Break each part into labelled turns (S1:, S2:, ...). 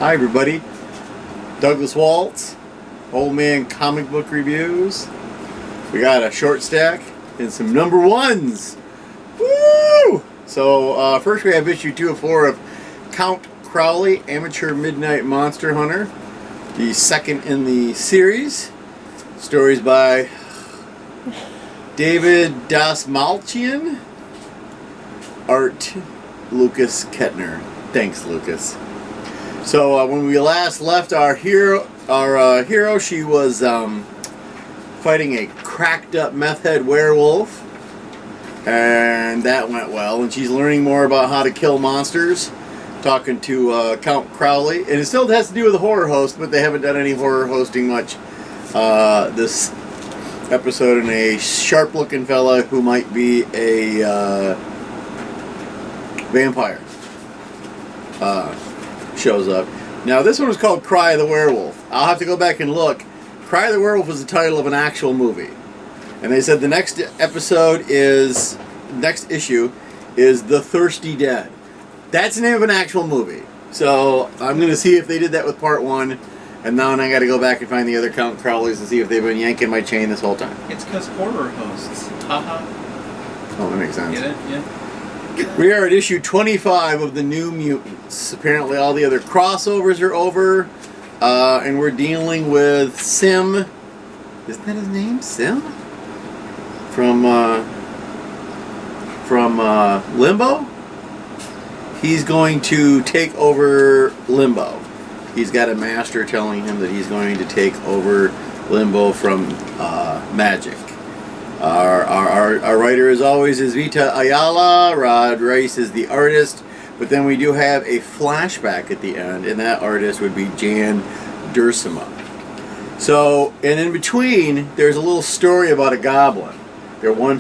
S1: Hi everybody, Douglas Waltz, Old Man Comic Book Reviews. We got a short stack and some number ones. Woo! So first we have issue 2 of 4 of Count Crowley, Amateur Midnight Monster Hunter, the second in the series. Stories by David Dastmalchian, art Lucas Kettner. Thanks, Lucas. So when we last left our hero, she was fighting a cracked up meth head werewolf, and that went well. And she's learning more about how to kill monsters, talking to Count Crowley, and it still has to do with the horror host, but they haven't done any horror hosting much this episode. And a sharp-looking fella who might be a vampire shows up. Now this one was called Cry of the Werewolf. I'll have to go back and look. Cry of the Werewolf was the title of an actual movie, and they said the next issue is The Thirsty Dead. That's the name of an actual movie. So I'm going to see if they did that with part 1, and now I got to go back and find the other Count Crowleys and see if they've been yanking my chain this whole time.
S2: It's because horror hosts. Haha.
S1: Oh, that makes sense.
S2: Get it? Yeah.
S1: We are at issue 25 of the New Mutants. Apparently all the other crossovers are over, and we're dealing with Sim. Isn't that his name? Sim? From Limbo? He's going to take over Limbo. He's got a master telling him that he's going to take over Limbo from Magic. Our writer, as always, is Vita Ayala. Rod Rice is the artist. But then we do have a flashback at the end, and that artist would be Jan Duursema. So, and in between, there's a little story about a goblin. They're one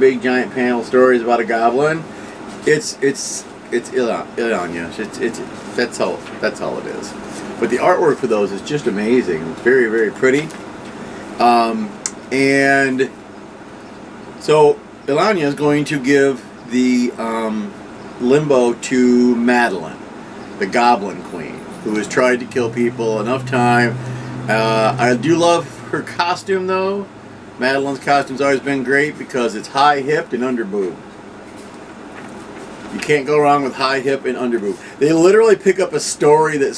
S1: big giant panel stories about a goblin. It's Ilanya. That's all it is. But the artwork for those is just amazing. Very, very pretty. And so Ilanya is going to give the Limbo to Madeline, the Goblin Queen, who has tried to kill people enough time. I do love her costume, though. Madeline's costume's always been great because it's high-hipped and underboob. You can't go wrong with high-hip and underboob. They literally pick up a story that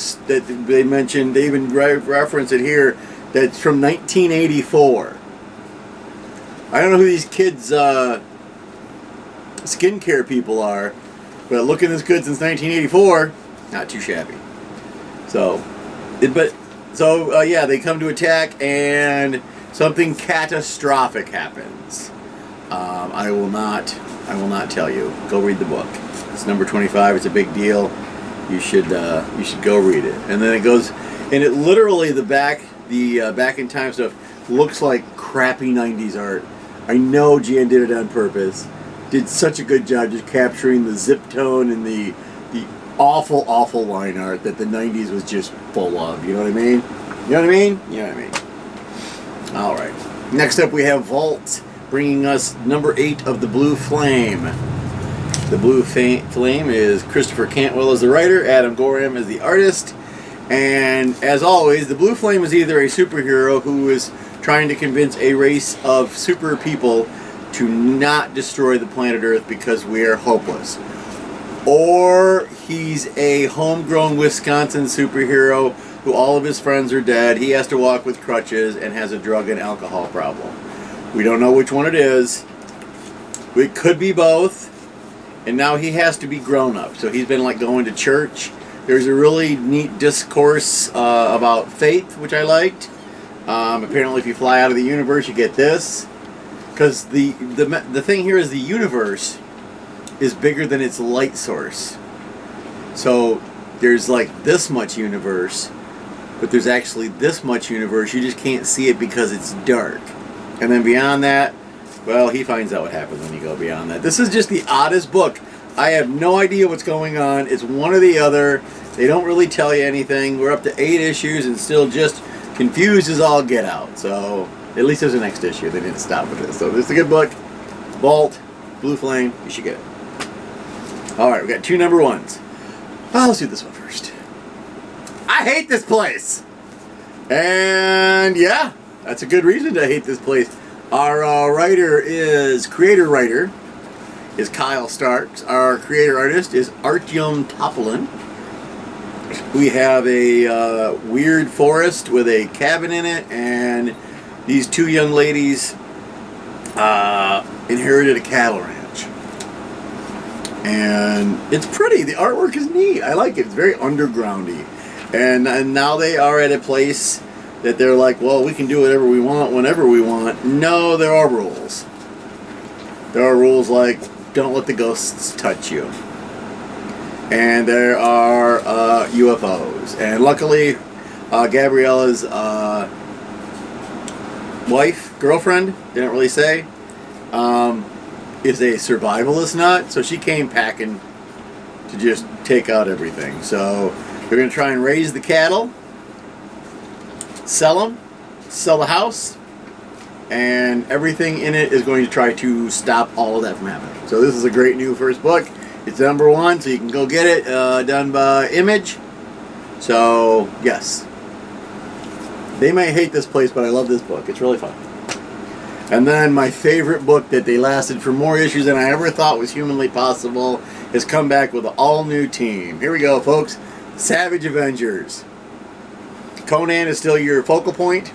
S1: they mentioned. They even reference it here. That's from 1984. I don't know who these kids' skincare people are, but looking this good since 1984, not too shabby. So, they come to attack, and something catastrophic happens. I will not tell you. Go read the book. It's number 25. It's a big deal. You should go read it. And then it goes, and it literally the back in time stuff looks like crappy 90s art. I know Jan did it on purpose. Did such a good job just capturing the zip tone and the awful, awful line art that the 90s was just full of. You know what I mean? You know what I mean? You know what I mean. All right. Next up we have Vault, bringing us number 8 of The Blue Flame. The Blue Flame is Christopher Cantwell as the writer, Adam Gorham as the artist. And as always, the Blue Flame is either a superhero who is trying to convince a race of super people to not destroy the planet Earth because we are hopeless, or he's a homegrown Wisconsin superhero who all of his friends are dead. He has to walk with crutches and has a drug and alcohol problem. We don't know which one it is. It could be both. And now he has to be grown up. So he's been like going to church. There's a really neat discourse about faith, which I liked. Apparently if you fly out of the universe, you get this. Because the thing here is the universe is bigger than its light source. So there's like this much universe, but there's actually this much universe. You just can't see it because it's dark. And then beyond that, well, he finds out what happens when you go beyond that. This is just the oddest book. I have no idea what's going on. It's one or the other. They don't really tell you anything. We're up to 8 issues and still just confused as all get out. So at least there's a next issue. They didn't stop with this. So this is a good book. Vault, Blue Flame, you should get it. Alright, we got 2 number 1s. Let's do this one first. hate this place. And yeah, that's a good reason to hate this place. Our creator writer is Kyle Starks. Our creator artist is Artyom Topolin. We have a weird forest with a cabin in it, and these two young ladies inherited a cattle ranch. And it's pretty. The artwork is neat. I like it. It's very undergroundy. And now they are at a place that they're like, well, we can do whatever we want whenever we want. No, there are rules. There are rules like don't let the ghosts touch you. And there are UFOs. And luckily, Gabriella's girlfriend, didn't really say, is a survivalist nut. So she came packing to just take out everything. So they're going to try and raise the cattle, sell them, sell the house, and everything in it is going to try to stop all of that from happening. So this is a great new first book. It's #1, so you can go get it, done by Image. So, yes. They may hate this place, but I love this book. It's really fun. And then my favorite book that they lasted for more issues than I ever thought was humanly possible has come back with an all-new team. Here we go, folks. Savage Avengers. Conan is still your focal point.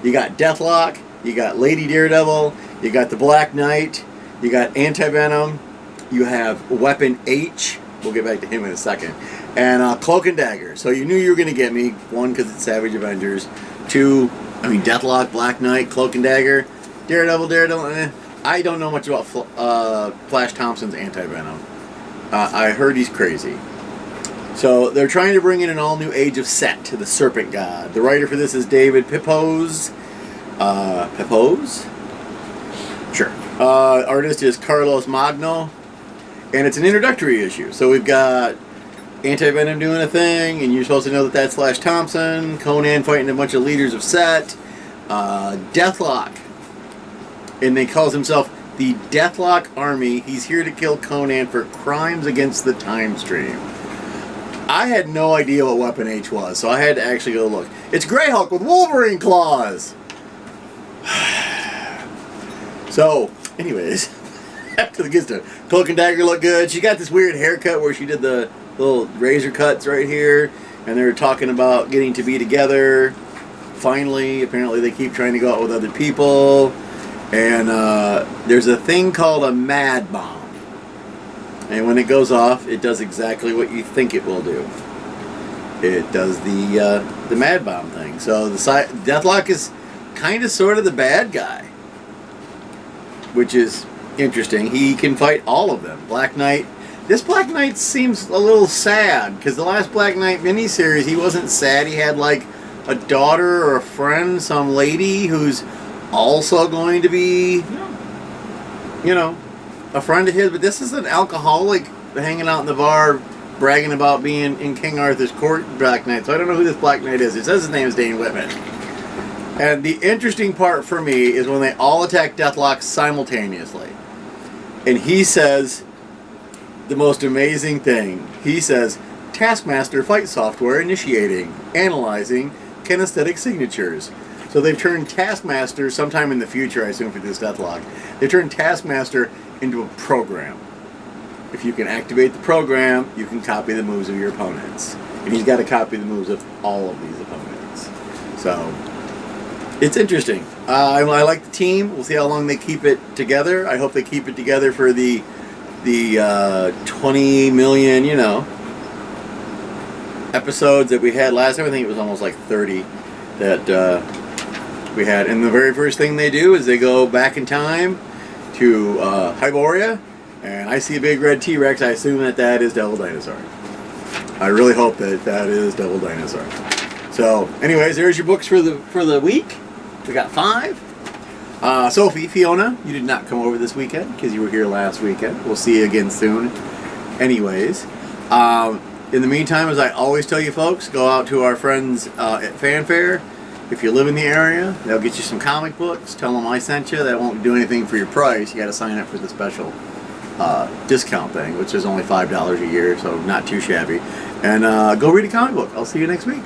S1: You got Deathlock. You got Lady Daredevil. You got the Black Knight. You got Anti-Venom. You have Weapon H. We'll get back to him in a second. And Cloak and Dagger. So you knew you were going to get me. 1, because it's Savage Avengers. 2, Deathlock, Black Knight, Cloak and Dagger. Daredevil. I don't know much about Flash Thompson's Anti-Venom. I heard he's crazy. So they're trying to bring in an all-new Age of Set to the Serpent God. The writer for this is David Pepose. Pepose? Sure. Artist is Carlos Magno. And it's an introductory issue. So we've got Anti-Venom doing a thing, and you're supposed to know that that's Flash Thompson. Conan fighting a bunch of leaders of Set. Deathlock. And he calls himself the Deathlock Army. He's here to kill Conan for crimes against the time stream. I had no idea what Weapon H was, so I had to actually go look. It's Greyhawk with Wolverine claws! So, anyways, after the good stuff, Cloak and Dagger look good. She got this weird haircut where she did the little razor cuts right here, and they were talking about getting to be together. Finally, apparently they keep trying to go out with other people, and there's a thing called a mad bomb. And when it goes off, it does exactly what you think it will do. It does the mad bomb thing. So Deathlock is kind of sort of the bad guy, which is interesting. He can fight all of them. Black Knight. This Black Knight seems a little sad, because the last Black Knight miniseries, he wasn't sad. He had like a daughter or a friend, some lady who's also going to be, a friend of his. But this is an alcoholic hanging out in the bar, bragging about being in King Arthur's court Black Knight. So I don't know who this Black Knight is. It says his name is Dane Whitman. And the interesting part for me is when they all attack Deathlock simultaneously. And he says the most amazing thing. He says, Taskmaster fight software initiating, analyzing kinesthetic signatures. So they've turned Taskmaster, sometime in the future, I assume for this Deathlock, they've turned Taskmaster into a program. If you can activate the program, you can copy the moves of your opponents. And he's got to copy the moves of all of these opponents. So it's interesting. I like the team. We'll see how long they keep it together. I hope they keep it together for the 20 million, episodes that we had last time. I think it was almost like 30 that we had. And the very first thing they do is they go back in time to Hyboria, and I see a big red T-Rex. I assume that is Devil Dinosaur. I really hope that is Devil Dinosaur. So, anyways, there's your books for the week. We got 5. Sophie, Fiona, you did not come over this weekend because you were here last weekend. We'll see you again soon. Anyways, in the meantime, as I always tell you folks, go out to our friends at Fanfare. If you live in the area, they'll get you some comic books. Tell them I sent you. That won't do anything for your price. You got to sign up for the special discount thing, which is only $5 a year, so not too shabby. And go read a comic book. I'll see you next week.